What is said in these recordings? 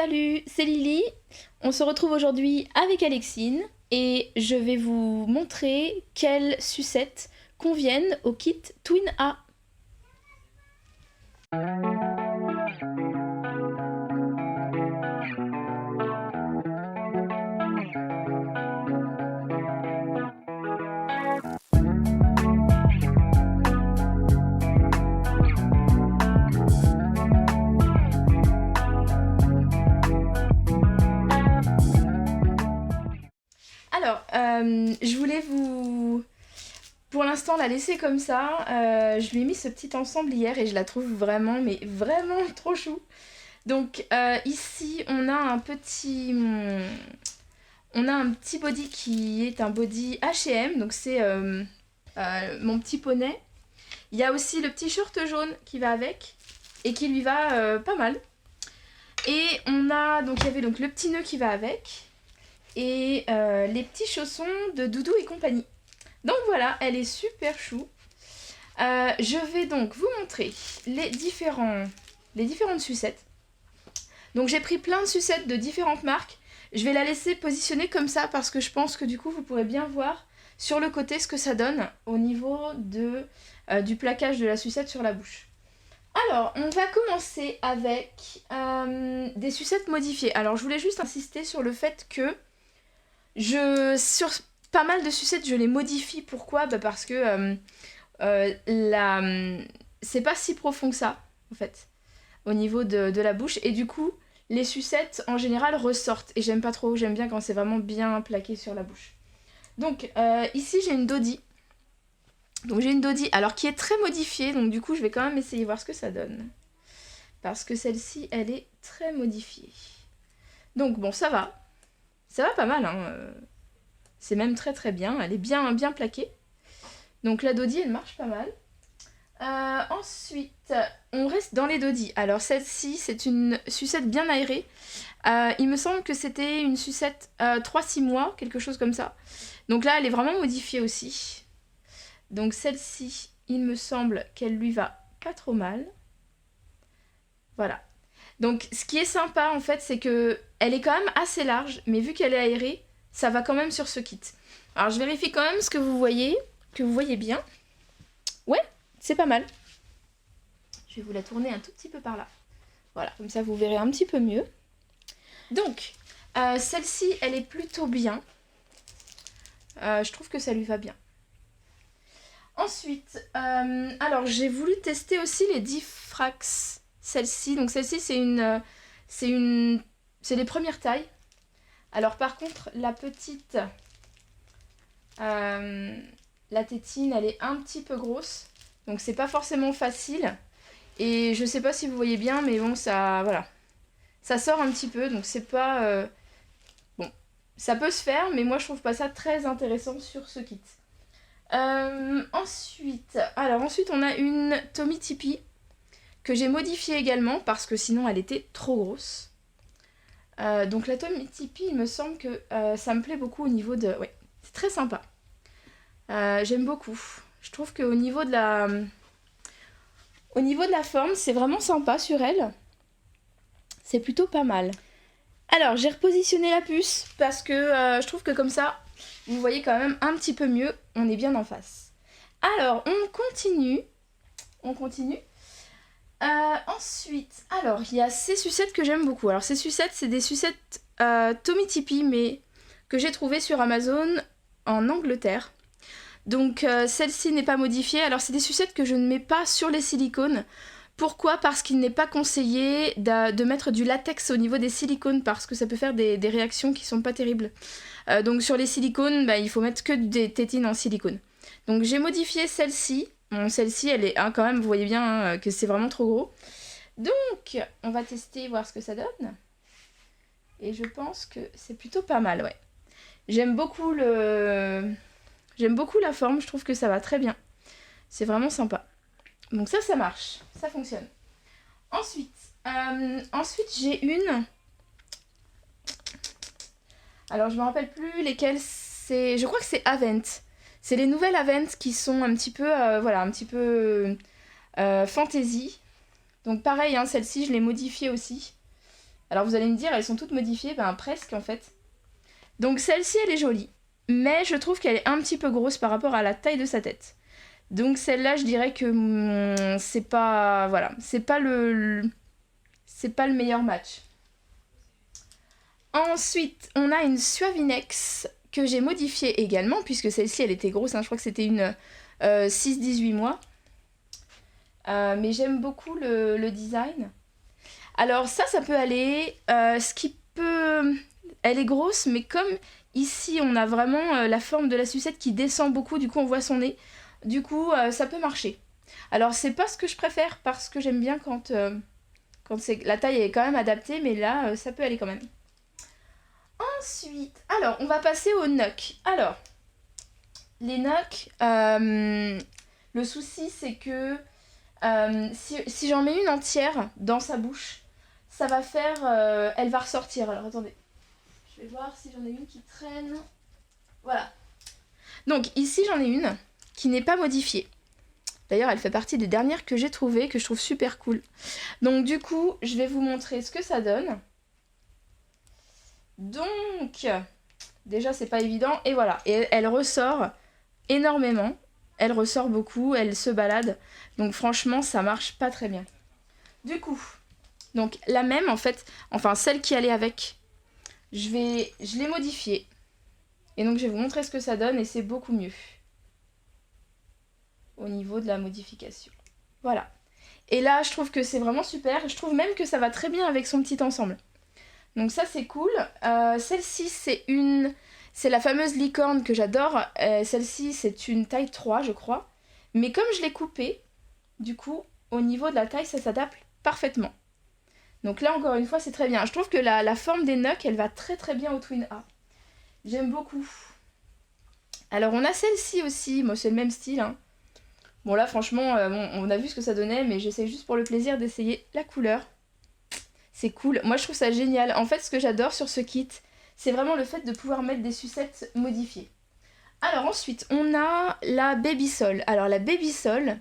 Salut, c'est Lily. On se retrouve aujourd'hui avec Alexine et je vais vous montrer quelles sucettes conviennent au kit Twin A. Alors, je voulais vous... Pour l'instant, la laisser comme ça. Je lui ai mis ce petit ensemble hier et je la trouve vraiment, mais vraiment trop chou. Donc ici, on a un petit... On a un petit body qui est un body H&M, donc c'est mon petit poney. Il y a aussi le petit short jaune qui va avec et qui lui va pas mal. Et on a, donc il y avait donc le petit nœud qui va avec et les petits chaussons de Doudou et compagnie. Donc voilà, elle est super chou. Je vais donc vous montrer les différentes sucettes. Donc j'ai pris plein de sucettes de différentes marques. Je vais la laisser positionner comme ça parce que je pense que du coup vous pourrez bien voir sur le côté ce que ça donne au niveau du plaquage de la sucette sur la bouche. Alors, on va commencer avec des sucettes modifiées. Alors, je voulais juste insister sur le fait que sur pas mal de sucettes, je les modifie. Pourquoi ? Parce que c'est pas si profond que ça, en fait, au niveau de la bouche. Et du coup, les sucettes, en général, ressortent. Et j'aime pas trop, j'aime bien quand c'est vraiment bien plaqué sur la bouche. Donc, ici, j'ai une Dodie. Donc j'ai une Dodie, alors qui est très modifiée, donc du coup je vais quand même essayer de voir ce que ça donne. Parce que celle-ci, elle est très modifiée. Donc bon, ça va pas mal, hein. C'est même très très bien, elle est bien plaquée. Donc la Dodie, elle marche pas mal. Ensuite, on reste dans les Dodie. Alors celle-ci, c'est une sucette bien aérée. Il me semble que c'était une sucette 3-6 mois, quelque chose comme ça. Donc là, elle est vraiment modifiée aussi. Donc celle-ci, il me semble qu'elle lui va pas trop mal. Voilà. Donc ce qui est sympa en fait, c'est que elle est quand même assez large, mais vu qu'elle est aérée, ça va quand même sur ce kit. Alors je vérifie quand même ce que vous voyez bien. Ouais, c'est pas mal. Je vais vous la tourner un tout petit peu par là. Voilà, comme ça vous verrez un petit peu mieux. Donc, celle-ci, elle est plutôt bien. Je trouve que ça lui va bien. Ensuite, alors j'ai voulu tester aussi les Diffrax, celle-ci. Donc celle-ci c'est les premières tailles. Alors par contre la petite, la tétine, elle est un petit peu grosse. Donc c'est pas forcément facile. Et je sais pas si vous voyez bien, mais bon ça, voilà. Ça sort un petit peu, donc c'est pas... Bon, ça peut se faire, mais moi je trouve pas ça très intéressant sur ce kit. Ensuite on a une Tommee Tippee que j'ai modifiée également parce que sinon elle était trop grosse. Donc la Tommee Tippee, il me semble que ça me plaît beaucoup au niveau de... Ouais, c'est très sympa. J'aime beaucoup. Je trouve qu'au niveau de la... Au niveau de la forme, c'est vraiment sympa sur elle. C'est plutôt pas mal. Alors, j'ai repositionné la puce parce que je trouve que comme ça, vous voyez quand même un petit peu mieux, on est bien en face. Alors, on continue. Ensuite, alors, il y a ces sucettes que j'aime beaucoup. Alors, ces sucettes, c'est des sucettes Tommee Tippee, mais que j'ai trouvées sur Amazon en Angleterre. Donc, celle-ci n'est pas modifiée. Alors, c'est des sucettes que je ne mets pas sur les silicones. Pourquoi ? Parce qu'il n'est pas conseillé de mettre du latex au niveau des silicones parce que ça peut faire des réactions qui sont pas terribles. Donc sur les silicones, il faut mettre que des tétines en silicone. Donc j'ai modifié celle-ci. Bon, celle-ci, elle est quand même, vous voyez bien que c'est vraiment trop gros. Donc on va tester, voir ce que ça donne. Et je pense que c'est plutôt pas mal, ouais. J'aime beaucoup la forme, je trouve que ça va très bien. C'est vraiment sympa. Donc ça marche, ça fonctionne. Ensuite j'ai une... Alors je me rappelle plus lesquelles c'est... Je crois que c'est Avent. C'est les nouvelles Avent qui sont un petit peu, fantasy. Donc pareil, hein, celle-ci je l'ai modifiée aussi. Alors vous allez me dire, elles sont toutes modifiées, ben presque en fait. Donc celle-ci, elle est jolie, mais je trouve qu'elle est un petit peu grosse par rapport à la taille de sa tête. Donc celle-là, je dirais que c'est pas, voilà, c'est pas le meilleur match. Ensuite, on a une Suavinex que j'ai modifiée également, puisque celle-ci, elle était grosse, hein, je crois que c'était une 6-18 mois. Mais j'aime beaucoup le design. Alors ça peut aller. Ce qui peut... Elle est grosse, mais comme ici, on a vraiment la forme de la sucette qui descend beaucoup, du coup, on voit son nez. Du coup, ça peut marcher. Alors, c'est pas ce que je préfère, parce que j'aime bien quand la taille est quand même adaptée, mais là, ça peut aller quand même. Ensuite, alors, on va passer aux nucs. Alors, les nucs, le souci, c'est que si j'en mets une entière dans sa bouche, ça va faire... elle va ressortir. Alors, attendez. Je vais voir si j'en ai une qui traîne. Voilà. Donc, ici, j'en ai une qui n'est pas modifiée. D'ailleurs, elle fait partie des dernières que j'ai trouvées, que je trouve super cool. Donc, du coup, je vais vous montrer ce que ça donne. Donc, déjà, c'est pas évident. Et voilà. Et elle ressort énormément. Elle ressort beaucoup. Elle se balade. Donc, franchement, ça marche pas très bien. Du coup, donc la même, en fait, enfin, celle qui allait avec, je l'ai modifiée. Et donc, je vais vous montrer ce que ça donne. Et c'est beaucoup mieux au niveau de la modification. Voilà. Et là, je trouve que c'est vraiment super. Je trouve même que ça va très bien avec son petit ensemble. Donc ça, c'est cool. Celle-ci, c'est la fameuse licorne que j'adore. Celle-ci, c'est une taille 3, je crois. Mais comme je l'ai coupée, du coup, au niveau de la taille, ça s'adapte parfaitement. Donc là, encore une fois, c'est très bien. Je trouve que la forme des nucs, elle va très très bien au Twin A. J'aime beaucoup. Alors, on a celle-ci aussi. Moi, c'est le même style, hein. Bon là franchement, on a vu ce que ça donnait, mais j'essaie juste pour le plaisir d'essayer la couleur. C'est cool, moi je trouve ça génial. En fait ce que j'adore sur ce kit, c'est vraiment le fait de pouvoir mettre des sucettes modifiées. Alors ensuite, on a la Baby Sol. Alors la Baby Sol,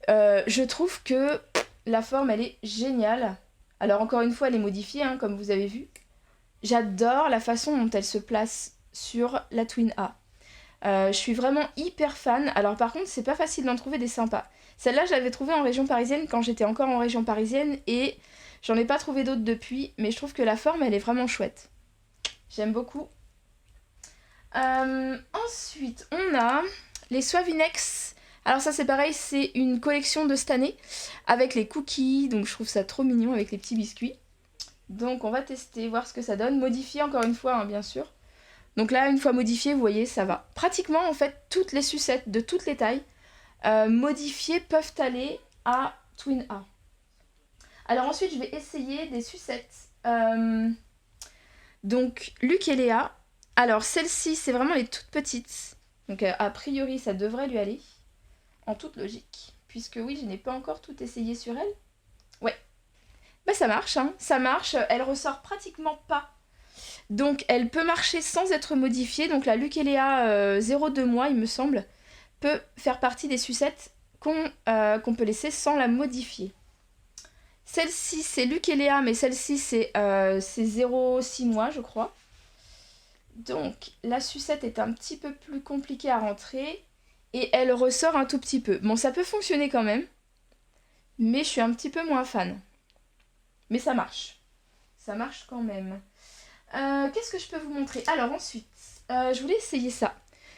je trouve que la forme elle est géniale. Alors encore une fois elle est modifiée, hein, comme vous avez vu. J'adore la façon dont elle se place sur la Twin A. Je suis vraiment hyper fan. Alors par contre, c'est pas facile d'en trouver des sympas. Celle-là, je l'avais trouvée en région parisienne quand j'étais encore en région parisienne et j'en ai pas trouvé d'autres depuis, mais je trouve que la forme, elle est vraiment chouette. J'aime beaucoup. Ensuite, on a les Suavinex. Alors ça, c'est pareil, c'est une collection de cette année avec les cookies, donc je trouve ça trop mignon avec les petits biscuits. Donc on va tester, voir ce que ça donne. Modifier encore une fois, hein, bien sûr. Donc là, une fois modifié, vous voyez, ça va. Pratiquement, en fait, toutes les sucettes de toutes les tailles modifiées peuvent aller à Twin A. Alors ensuite, je vais essayer des sucettes. Donc, Luc et Léa. Alors, celle-ci, c'est vraiment les toutes petites. Donc, a priori, ça devrait lui aller. En toute logique. Puisque oui, je n'ai pas encore tout essayé sur elle. Ouais. Bah, ça marche, hein. Ça marche. Elle ressort pratiquement pas. Donc elle peut marcher sans être modifiée. Donc la Luc et Léa 0,2 mois, il me semble, peut faire partie des sucettes qu'on peut laisser sans la modifier. Celle-ci, c'est Luc et Léa, mais celle-ci, c'est 0,6 mois, je crois. Donc la sucette est un petit peu plus compliquée à rentrer. Et elle ressort un tout petit peu. Bon, ça peut fonctionner quand même. Mais je suis un petit peu moins fan. Mais ça marche. Ça marche quand même. Qu'est-ce que je peux vous montrer? Alors ensuite, je voulais essayer ça.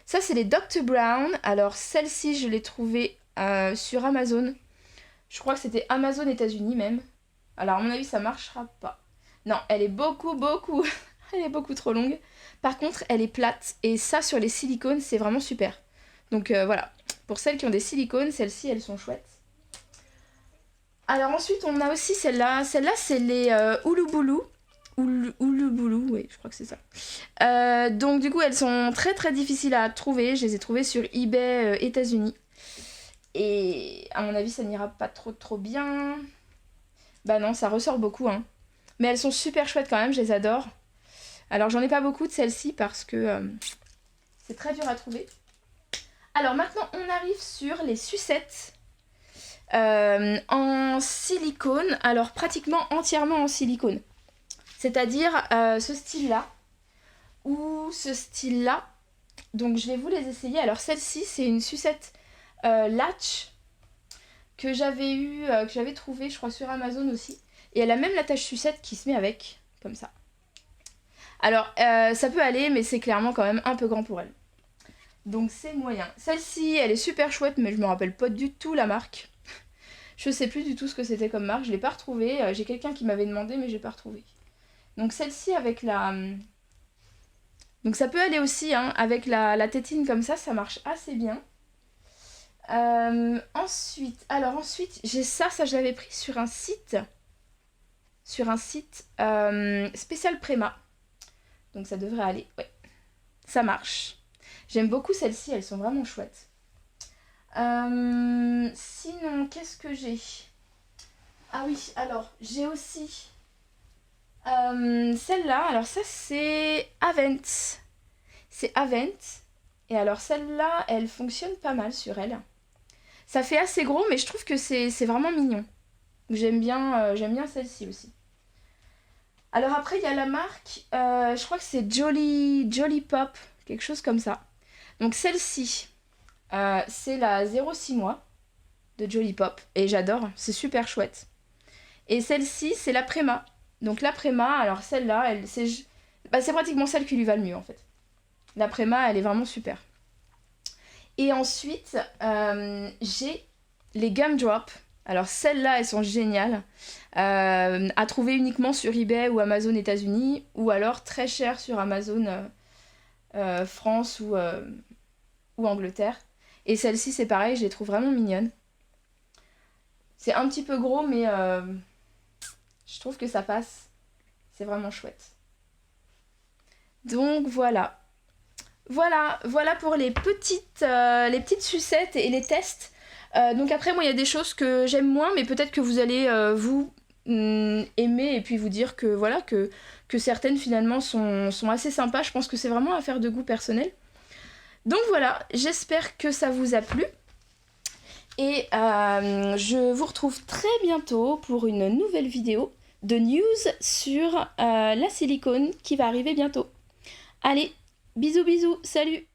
Ça, c'est les Dr. Brown. Alors celle-ci, je l'ai trouvée sur Amazon. Je crois que c'était Amazon États-Unis même. Alors à mon avis, ça marchera pas. Non, elle est beaucoup elle est beaucoup trop longue. Par contre, elle est plate. Et ça, sur les silicones, c'est vraiment super. Donc voilà. Pour celles qui ont des silicones, celles-ci, elles sont chouettes. Alors ensuite, on a aussi celle-là. Celle-là, c'est les Oulouboulou. Oulouboulou, oui, je crois que c'est ça. Donc du coup, elles sont très très difficiles à trouver. Je les ai trouvées sur eBay États-Unis. Et à mon avis, ça n'ira pas trop bien. Bah non, ça ressort beaucoup, hein. Mais elles sont super chouettes quand même, je les adore. Alors j'en ai pas beaucoup de celles-ci parce que c'est très dur à trouver. Alors maintenant, on arrive sur les sucettes en silicone. Alors pratiquement entièrement en silicone. C'est-à-dire ce style-là ou ce style-là. Donc je vais vous les essayer. Alors celle-ci, c'est une sucette Latch que j'avais trouvée, je crois, sur Amazon aussi. Et elle a même l'attache sucette qui se met avec, comme ça. Alors, ça peut aller, mais c'est clairement quand même un peu grand pour elle. Donc c'est moyen. Celle-ci, elle est super chouette, mais je me rappelle pas du tout la marque. Je sais plus du tout ce que c'était comme marque, je l'ai pas retrouvée. J'ai quelqu'un qui m'avait demandé, mais j'ai pas retrouvé. Donc celle-ci avec la... Donc ça peut aller aussi, hein, avec la tétine comme ça marche assez bien. Ensuite, j'ai ça je l'avais pris sur un site. Spécial Préma. Donc ça devrait aller, ouais. Ça marche. J'aime beaucoup celles-ci, elles sont vraiment chouettes. Sinon, qu'est-ce que j'ai? Ah oui, alors, j'ai aussi celle-là. Alors ça, c'est Avent. C'est Avent. Et alors celle-là, elle fonctionne pas mal sur elle. Ça fait assez gros, mais je trouve que c'est vraiment mignon. J'aime bien celle-ci aussi. Alors après, il y a la marque, je crois que c'est Jolly Pop, quelque chose comme ça. Donc celle-ci, c'est la 0,6 mois de Jolly Pop. Et j'adore, c'est super chouette. Et celle-ci, c'est la Préma. Donc la Préma, alors celle-là, c'est pratiquement celle qui lui va le mieux en fait. La Préma, elle est vraiment super. Et ensuite, j'ai les Gumdrop. Alors celles-là, elles sont géniales. À trouver uniquement sur eBay ou Amazon États-Unis, ou alors très cher sur Amazon France ou Angleterre. Et celle-ci, c'est pareil, je les trouve vraiment mignonnes. C'est un petit peu gros, mais je trouve que ça passe. C'est vraiment chouette. Donc voilà. Voilà pour les petites sucettes et les tests. Donc après, moi, il y a des choses que j'aime moins, mais peut-être que vous allez, aimer et puis vous dire que, voilà, que certaines, finalement, sont assez sympas. Je pense que c'est vraiment affaire de goût personnel. Donc voilà, j'espère que ça vous a plu. Et je vous retrouve très bientôt pour une nouvelle vidéo de news sur la silicone qui va arriver bientôt. Allez, bisous, salut!